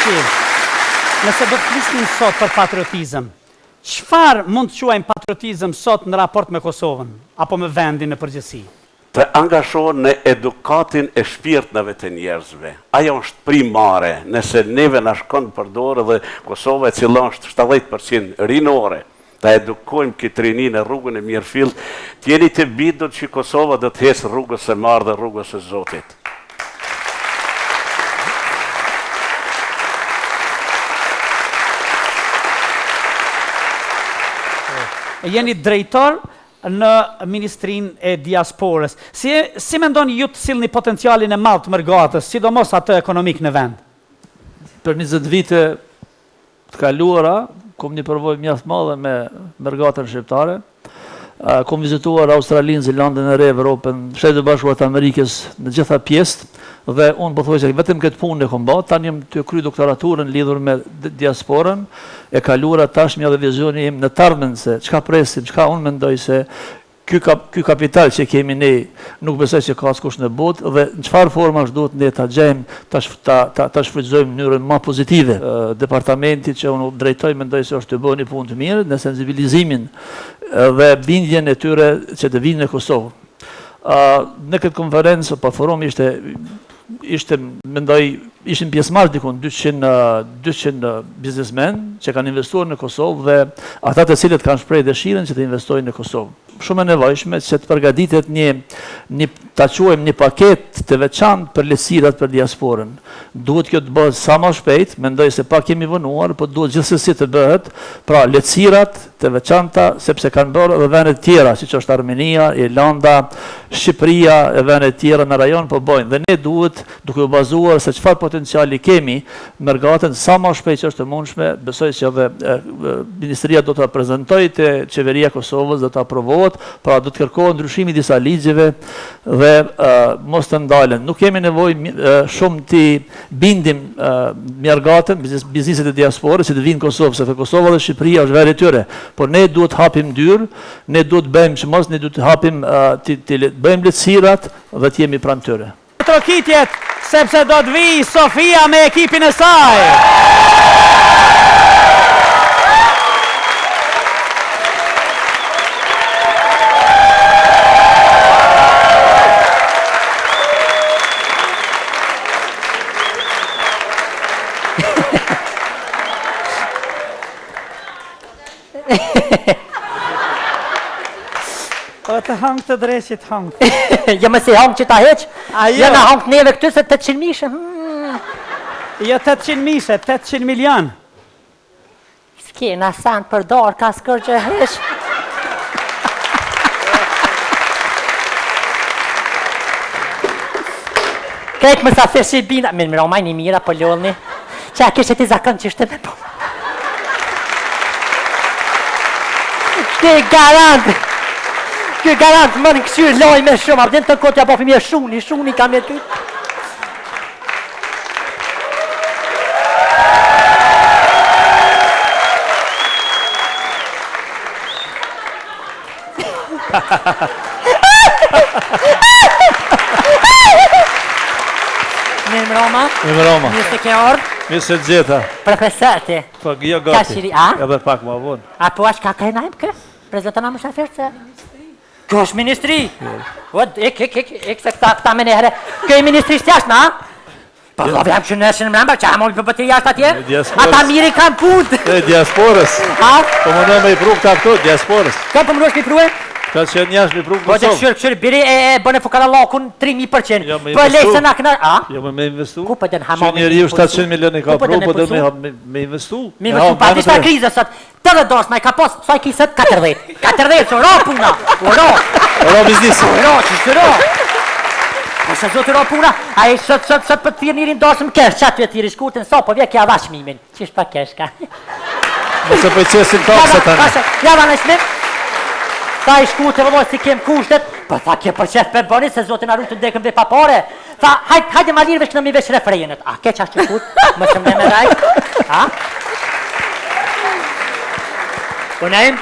Nëse do të flisnim sot për patriotizëm, çfarë mund të quajmë patriotizëm sot në raport me Kosovën, apo me vendin në përgjithësi? Të angażohen në edukatin e shpirtnave të njerëzve. Ajo është primare, nëse neve na shkon për dorë dhe Kosova e cila është 70% rinore, ta edukojmë këtë rini në rrugën e mirëfill, t'jeni të bindur që Kosova do të hesë rrugës së marrë dhe rrugës së Zotit. Jeni drejtor në Ministrinë e Diasporës. Si mendoni ju të sillni potencialin e madh të Mërgatës, sidomos atë ekonomik në vend? Për 20 vite të kaluara, kom një përvojë mjaft madhe me Mërgatën shqiptare. Kom vizituar Australinë, Zelandën e Re, Evropën, Shtetet e Bashkuara të Amerikës në gjitha pjesët dhe unë po thuaj se vetëm këtë punë e kom bërë, tani jam të kry doktoraturën lidhur me diasporën, e kaluara tashmë edhe vizioni im në të ardhmen se çka presim, çka unë mendoj se ky kapital që kemi ne nuk besoj se ka askush në botë dhe në çfarë formash duhet ne ta gjejmë ta shfrytëzojmë në mënyrën më pozitive. Departamenti që unë drejtoj mendoj se është të bëjë një punë të mirë në sensibilizimin dhe bindjen e tyre që të vinë në Kosovë. Në këtë konferencë, po forum ishin pjesëmarrës dikun 200 biznesmen që kanë investuar në Kosovë dhe ata të cilët kanë shprehë dëshirën që të investojnë në Kosovë. Shumë e nevojshme që të përgatitet ta quajmë një paketë të veçantë për lehtësirat për diasporën. Duhet kjo të bëhet sa më shpejt, mendoj se pak kemi vonuar, por duhet gjithsesi të bëhet, pra lehtësirat të veçanta sepse kanë bërë edhe vende të tjera, siç është Armenia, Irlanda, Shqipëria e vende të tjera në rajon po bëjnë. Dhe ne duhet, duke u bazuar se çfarë potenciali kemi, Mërgatën sa më shpejt që është e mundshme, besoj se edhe Ministria do ta prezantojë te Qeveria e Kosovës, do ta aprovohet, pra do të kërkohen ndryshimi i disa ligjeve dhe mos të ndalen. Nuk kemi nevojë shumë të bindim Mërgatën, bizneset e diasporës që të vinë në Kosovë, sepse Kosova dhe Shqipëria është veri tyre. Por ne duhet hapim dyrë, ne duhet bëjmë çmos, ne duhet hapim të bëjmë lehtësirat dhe të jemi pranë tyre. Trokitjet, sepse do të vijë Sofia me ekipin e saj. O të hangë të dreqit hangë. Ja më si hangë që ta heqë, ja në hangë neve këtu se 800 mishe. Jo 800 mishe, 800 milion. S'ke në sanë për darë, ka s'kër që heqë. Krejtë më sa feshi bina, më romaj një mira për lollni, që a kështë ti zakën që ishte me po. Shte garantë. Kjo garantë më në këshyrë loj me shumë, abden të kotë ja po fëmje shuni kam e ty. Mirë Roma. Mirë se ke ardhë. Mirë se gjeta. Profesorti. Po, jo gati. Edhe pak më vonë. A po ashtë ka kajnajmë kë? Prezentona më shafirë se... Kjo është ministri. Ik se këta me nehere. Kjo e ministri së jashtë, na? Po, do vjam që nëshën më rëmba, që a mojnë për bëti jashtë atje? Ata miri kanë punë. E diasporës. Po më në me i pru këta këto, diasporës. Ka për më nëshë me i pruhe? Ka që njashtë me i pru Po që këshyrë, biri e bëne fukara lakun 3.000%. Po e lejtë se na këna... Jo me investu. Ku për den hama me investu? Që njeri ju 700 milioni ka pru, po dhe me investu. Me investu, pa dishta krizë sot. Të dhe dorës ma i ka posë, saj kisët 40. 40, që ro puna. Ro biznisi. Ro, që që ro. Po shë zotë ro puna, a i sot për të firë njërin dorës më kesh, që aty e tiri shkurtin, so, po vje kja vash mimin. Qish pa kesh ka. Nëse për qesin takse tani. Java në shmim. Tha i shkurte vëlloj si kem kushtet, po tha kje për qef për bëni se zotin arru të ndekëm dhe pa pare. Tha, hajde ma lirë veç në mi veç refrejenet. A, ke qashtë që kut, më shumë me raj. A? Unem,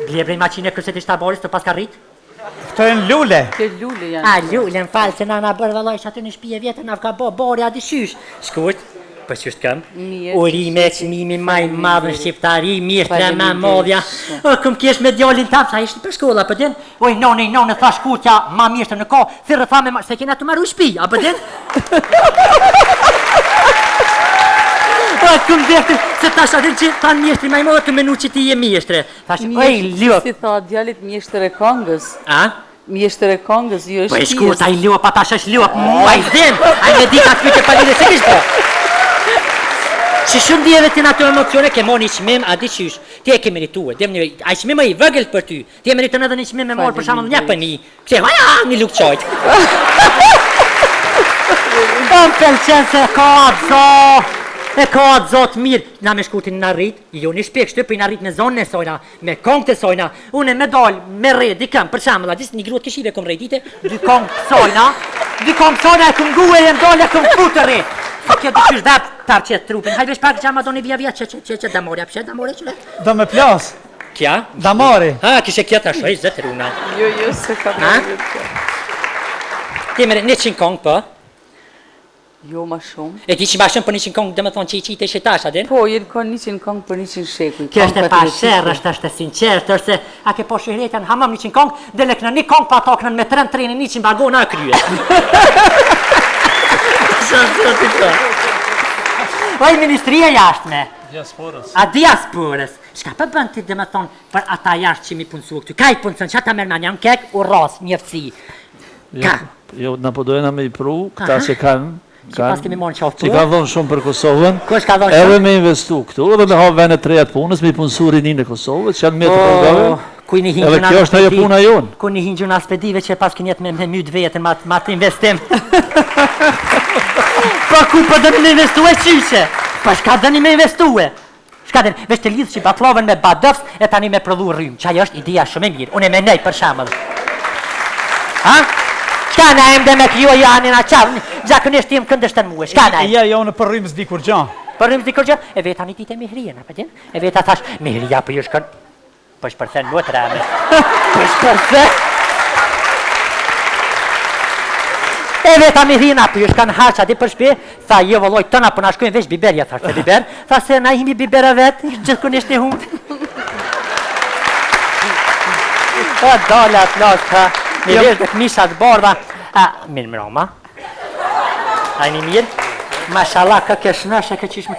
blebrej maqine këset i shtaboris të pas ka rrit. Këto e në lule. Këtë lule janë. A, lule në falë se na bërë vëlloj që aty në shpije vjetën, na ka bo, bori a dishysh. Shkurt, Po që është kam? Mirë. Urime, qmimi maj madhë në Shqiptari, mirë me modhja. Këm kesh me djallin tam, sa ishte për shkolla, për din? Oj, none, thash kutja, ma mirë në ko, thirë thame, se kena të maru shpi, a për din? Këm dheftë, se tash adin që tanë mjeshtri maj modhë të menu që ti je mjeshtre. Thash, oj, ljop. Si tha djallit mjeshtër e Kongës. A? Mjeshtër e Kongës, jo është Po e shkurt, a i ljop, a tash është ljop, a i zdim, a i me di ka kyte palide, se kishtë po? Që shumë djeve të në ato emocione ke mo një qmim, a di qysh, ti e ke merituar, a i qmim e i vëgëll për ty, ti e meritën edhe një qmim me morë për shamë një për një, këse, haja, një lukë qojtë. Më pëlqen se ka atë zotë mirë, na me shkurtin në rritë, jo një shpek shtë, për në rritë me zonë në sojna, me kongë të sojna, une me dollë, me rrë, dikëm, për shamë, la disë një gruat këshive kom rejtite, dy kongë të sojna e këm gu e jem dollë e këm putë të rritë. Kjo të qysh dhap tarë qëtë trupin, hajvesh pak që ama do një vija që damore, apëshe damore qële? Do me plas. Kja? Damore. Ha, kishe kja të ashoj, zëtë runa. Jo, se ka dhe Ti mere 100 kongë për? Jo, ma shumë. E ti që ma shumë për 100 kongë dhe me thonë që i qitë e shetash, adin? Po, jenë ka 100 kongë për 100 shekuj. Kjo është e pasherë, është e sinqertë, është se a ke po shihretën hamam 100 kongë, dhe lek në 1 kongë pa toknën me 3 trenin 100 bagona e krye. Oj, ministria jashtme. A diasporës. Shka për bënd ti dhe me thonë për ata jashtë që mi punësu këtu? Ka i punësën, që ata mërë janë kek, u rasë, njëftësi. Ka? Jo, në podojna me i pru, këta që kanë, që pas kemi morë në qoftë që kanë dhonë shumë për Kosovën, Kush ka dhonë shumë? edhe me investu këtu, edhe me havë venet reja të punës, me i punësu rinin e Kosovët, që janë me të përgave, edhe kjo është ajo puna jonë. Ku një hingjë në aspedive që pas kënjet me mytë vetën, ma të investim. Po ku po dëni me investu e qyshe? Po shka dëni me investu e? Shka dëni, veç të lidhë që baklovën me badëfs e tani me prodhu rrymë. Qaj është ideja shumë e mirë, unë e me nej për shamëll. Ha? Shka na em dhe me kjo janë në qarë, gjakënisht tim këndështën muë, shka na em? Ja, jo në përrim s'di kur gja. Përrim s'di kur gja? E veta një ditë e Mihria, në përdin? E veta thash, Mihria për ju shkën, për shpërthen më të rame. Për shpërthen? E veta Mihrina për ju shkën harqa di për shpi, tha jo vëlloj tëna për na shkojnë veç biberja, thash se biber, tha se na himi bibera vetë, gjithkënisht një humë. O, dole atë lasë, tha. Në vesh dhe këmishat bardha, mirë mëroma. A një mirë? Mashallah, ka këshnëshe, ka qishme.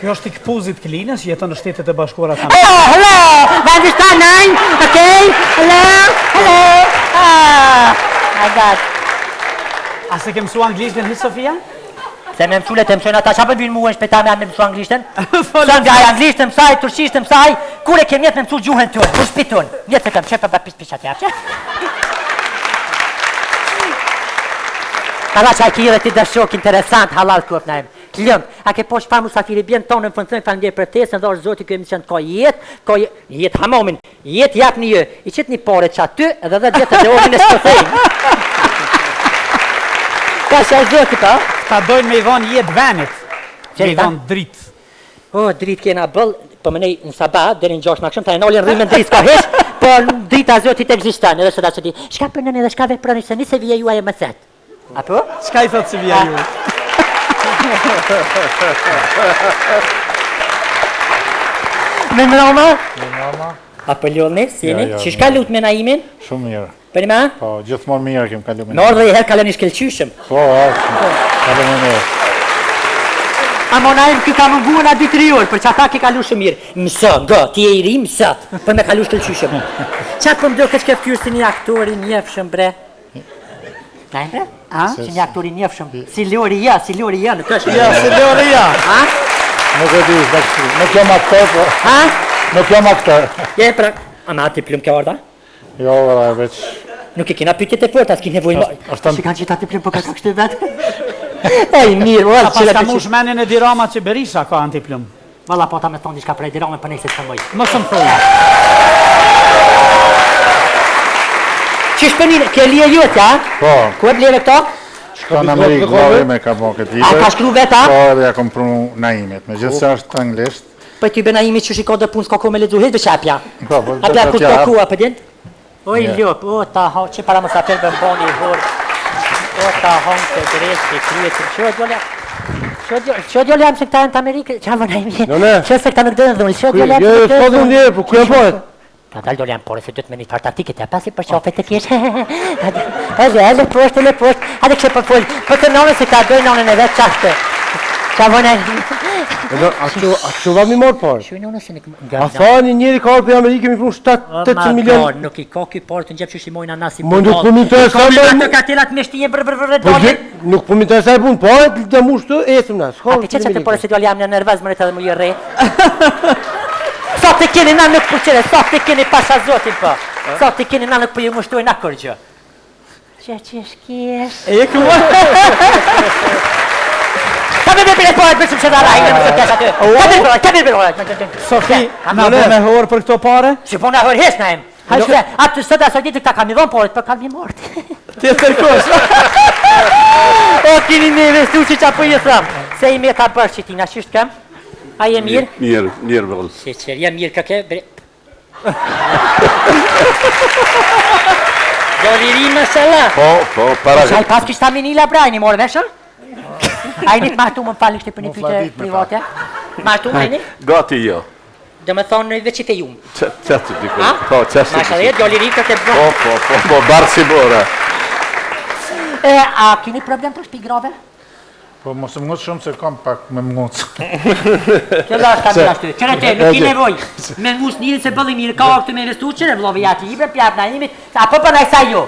Kjo është i këpuzit Klinës, jeton në Shtetet e Bashkuara të Hello, Pakistan 9, okay, hello. My God. A se ke mësu anglishtën hi, Sofia? Se me mësulet e mësojnë ata, qa për vinë muën shpeta me mësu anglishtën? Së nga anglishtën mësaj, turqishtën mësaj, kure kem jetë me mësu gjuhën tënë, më shpitun. Njetë se të më qepë për pishat japë, që? Hala që a ki dhe ti dëshok interesant, halal këp na em. Klëm, a ke po shpar musafiri bjen tonë në fëndësën falëndje për tesën, dhe është zoti kjo emision ka jetë hamomin, jetë jap një, i qëtë një pare që aty, edhe dhe djetë dhe orin e shpëthejnë. Ka që a zoti pa? Ta dojnë me i vonë jetë venit, me i vonë dritë. O, dritë kena bëll, për mënej në sabat, deri në 6 nakshëm, ta e nolin rrimen dritë s'ka hesh, për drita zotit egzistan, edhe së da që di, shka për nënë edhe shka veprani se nise vije juaj e më set. Apo? Shka i thotë si vija ju? Me mëroma? A për ljollë si jeni? Që shka lutë me na imin? Shumë mirë. Për ma? Po, gjithmonë mirë kem kalu me Në orë dhe i herë kalën i shkelqyshëm. Po, kalu me mirë. A mona im ki ka mungu nga 2-3 orë, për që ata ki kalu shumë mirë. Mësë, nga, ti e i ri, mësë, për me kalu shkelqyshëm. Qatë për më do këtë këftyrë si një aktori njefshëm, bre? Najmë bre? Si një aktori njefshëm. Si Lori ja, në kështë. Ja, si Lori ja. Nuk e di, nuk jam aktor, po. Ha? Nuk jam aktor. Je, pra, a ma ati plumë kjo orda? Jo, veç. Nuk e kina pytjet e forta, s'ki nevoj më. Ashtan- Që kanë qita të plumë, po ka kështë të vetë? Ej, mirë, A orë, pas ka mush menin e dirama që Berisha ka antiplum. Valla, po ta me thonë diçka prej dirame, për nejse të mëj. Më shumë thujë. Qish për njëre, ke lije juet, ja? Po, Ku e bleve këto? shka në Amerikë, Lori me ka bo këtë A ka shkru veta? Po, edhe ja kom prunu Naimet, me gjithë se është anglisht. Për ty bëna imi që shiko dhe punë s'ka ku me ledzu hezbe që apja. Po, po, Apja ku t'ja s'ka hap. ku, për din? Oj, Ja. ljop, o, ta ha, që para më sa tërë bëmboni, hor. ta hongë të drejtë, kryet të Që djole jam se këta e në të Amerikë, që avë në imi, që se këta nuk dënë dhunë, që djole jam se këta e në dhunë. Ku e pohet? Ta dalë djole jam pore, se dhëtë me një farta tikit e pasi për qofet të kishë. Ele poshtë, hajde kështë për full, për të nome se ka dojnë nonën e vetë qashtë. Që avë në imi. A që va mi morë parë? Që nonën se në A tha një njeri ka orë për Amerikë mi prunë 700 milion? Nuk i ka ki parë të njepë që shimojnë anasi Më nuk për mi të e sa me... Nuk për mi të e sa e punë parë, të mushtë të esëm në. A për që të porë se djole jam në nervaz më rejtë edhe më i re? Sot të keni na nuk përqere, sot të keni pasha zotin po. Sot të keni na nuk për ju mushtojnë akër gjë. Që shkjesh? E këmë? Ka me bërë pohet bërë që më që dara hajnë më të kesh aty. Ka me bërë pohet. Sofi, na bërë me horë për këto pare? Që po na hërë hes na em. Hajshre, atë sot asoj ditë këta kam i dhonë pohet, për kam i morti. Ti e tërkosh. O, kini me investu që qa për ju thëmë. Se i me ta bërë që ti na shishtë kam? A je mirë? Mirë vëllë. Si qërë, jam mirë këke, bre... Doliri më sëlla. Po, para... Shaj pas kështë ta minila brajni, morë veshër? Ajnit martu më falë kështë për një pyte private? Martu, ajnit? Gati jo. Dhe me thonë veç i te jumë. Qëtë dikoj. Po, qëtë dikoj. Masha dhe, doliri këtë e bërë. Po, barë si bora. A kini problem për shpi grove? Po mos më ngocë shumë se kam pak me më ngocë. Që da është ta mirë ashtu, qëre te, nuk i nevoj. Me ngus njëri se bëlli mirë, ka orë të me investu qëre, vlove jati libre, pjap na imit, apo për nëjsa jo.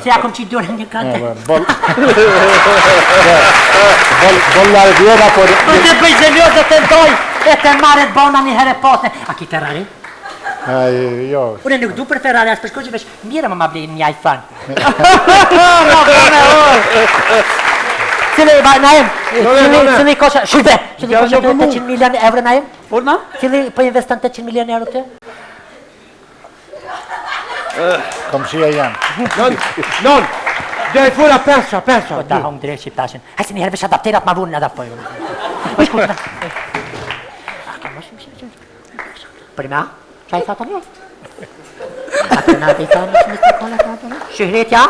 Se akom që i dore një kante. Bol nare djera, por... Për të bëj zemjozë të ndoj, e të maret bona një herë posne. A ki Ferrari? Jo. Une nuk du për Ferrari, as përshko që vesh mire më blejnë një iPhone. Cili, najem, cili kosha, shube, cili kosha 800 milion euro najem? Urna? Cili për investan 800 milion euro të? Kom shia janë. Non, dhe i fura pesha. Po ta hongë drejtë shqiptashin. Hajsi një herë vesh adapterat ma vunë në adaptojnë. Po shkutë. Prima, qa i thata një? Ate nga të i thani që misë të kolla të atë? Shihretja?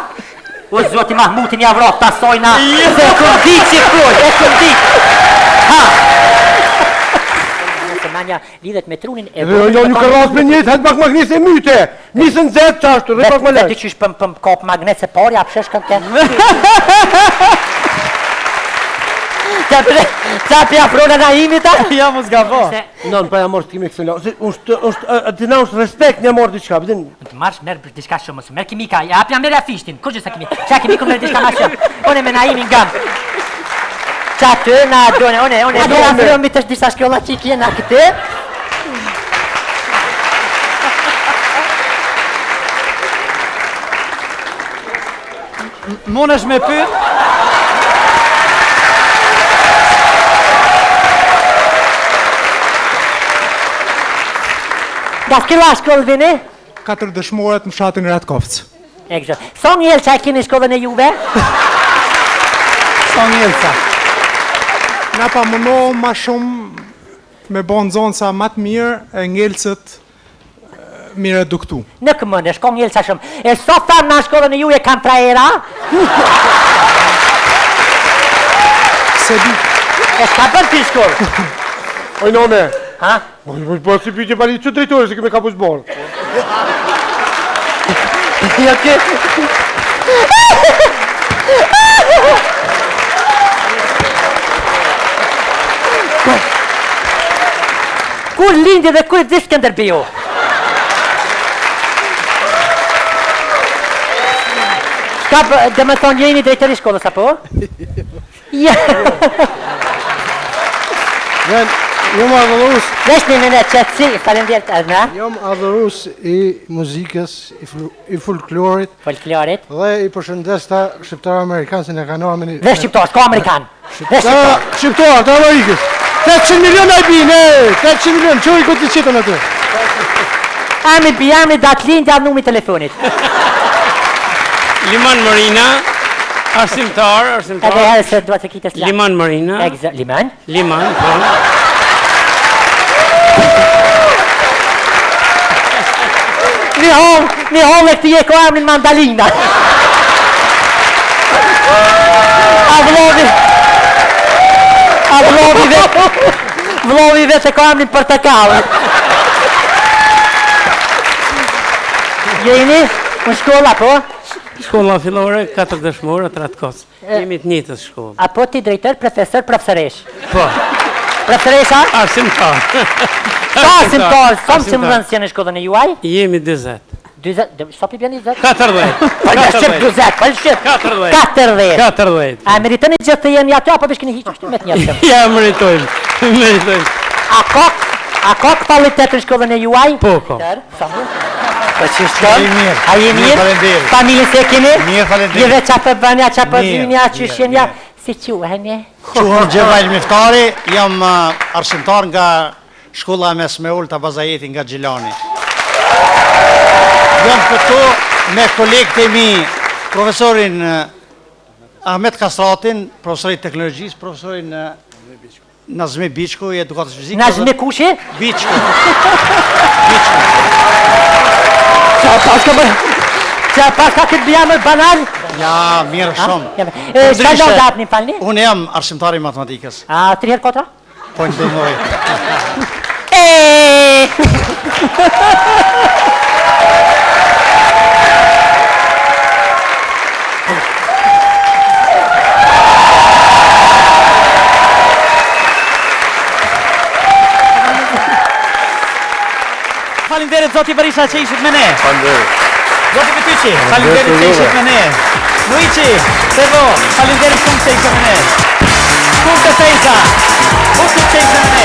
O zoti Mahmutin javro, tasojna, se këndit që kuj, e këndit. Ha! Nëse manja lidhet me trunin e... Jo, një kërras me njët, hëtë pak magnet e myte. Nisën zetë qashtu, rrë pak më lërë. Vetë që ishë pëm kop magnet se por, ja pëshesh kam të... Qa për afrona na imita? Ja mu s'ga po. Non, pa ja morë të kimi kësë lo. Ti na është respekt një morë diqka, pëtin? Të marrë merë për diçka shumë, merë kimika, ja apja merë afishtin, kur që sa kimi? Qa kimi ku merë diçka ma shumë? One me na imin gam. Qa të na done, one merë afrona mi të është disa shkjolla që i kje na këtë. Mun është me pyet? Nga s'killa shkollë vini? 4 dëshmorët në fshatin Ratkovc. Ekzë. Sa njëllë që a kini shkollën e juve? Sa njëllësa. Na pa mënohë ma shumë me bon zonë sa matë mirë e njëllësët mire duktu. Në këmënë, shko njëllë sa shumë. E sot thamë në shkollën e juve kam trajera? Se di. E shka bërë të shkollë? Oj, none. Ha? Po si pyjtje pari që drejtore, se keme ka për zborë. Jo që... Kur lindi dhe kur dhe Skënderbeu? Shka dhe me thonë jeni drejtëri shkollës, apo? Ja. Jom adhurus. Vesh një mene qëtësi, falenderit Erna. Jom adhurus i muzikës, i folklorit. Folklorit. Dhe i përshëndes ta shqiptarë amerikanë se në kanë ameni... Dhe shqiptarë, s'ko amerikanë. Dhe shqiptarë, të Amerikës. 800 milion e bine, 800 milion, që i këtë të qitën atë? Ami bijami datë lindja numi telefonit. Liman Marina, arsimtar. Edhe herë se duat të kitës la. Liman Marina. Liman? Liman, po. Një hollë e këti e ko emrin Mandalina. Vlovi vetë ka emrin portakall. Jeni në shkolla, po? Shkolla fillore, 4 dëshmorë, 3 kos. Jemi të njëjtës shkollë. Apo ti drejtor, profesor, profesoresh? Po. Profesoresha? Arsimtar. Arsimtar, sa më mëdhënës janë në shkollën e juaj? Jemi 20. 20, sa pi bjen 20? 40. Falëshqip 20, falëshqip. 40. 40. A meritoni gjithë të jeni aty, apo bishkeni hiq ashtu me të njëjtën? Ja, meritojmë. Meritojmë. A ka kvalitet në shkollën e juaj? Po, ka. Po që shkollë? A je mirë? Familjen se keni? Mirë, falenderit. Jeve qa për bënja, qa për dhimja, që shenja? Si quheni? Quhem Gjevajl Miftari, jam arsimtar nga shkolla mesme ulta Bazajeti nga Gjilani. Jam këtu me kolegët e mi, profesorin Ahmet Kastratin, profesorin teknologjisë, profesorin Nazmi Biçku, i edukatës fizikë. Nazmi kushi? Biçku. Qa paska këtë bëjamë banal? Ja, mirë shumë. Shka do të apni, falni? Unë jam arsimtari matematikës. A, 3x4? Po në dëmoj. Falinderit zoti Berisha që ishit me ne. Falinderit. Zoti Betyqi, falinderit që ishit me ne. Luiqi, Sevo, falinderit shumë që ishit me ne. Shumë të Sejza, shumë që ishit me ne.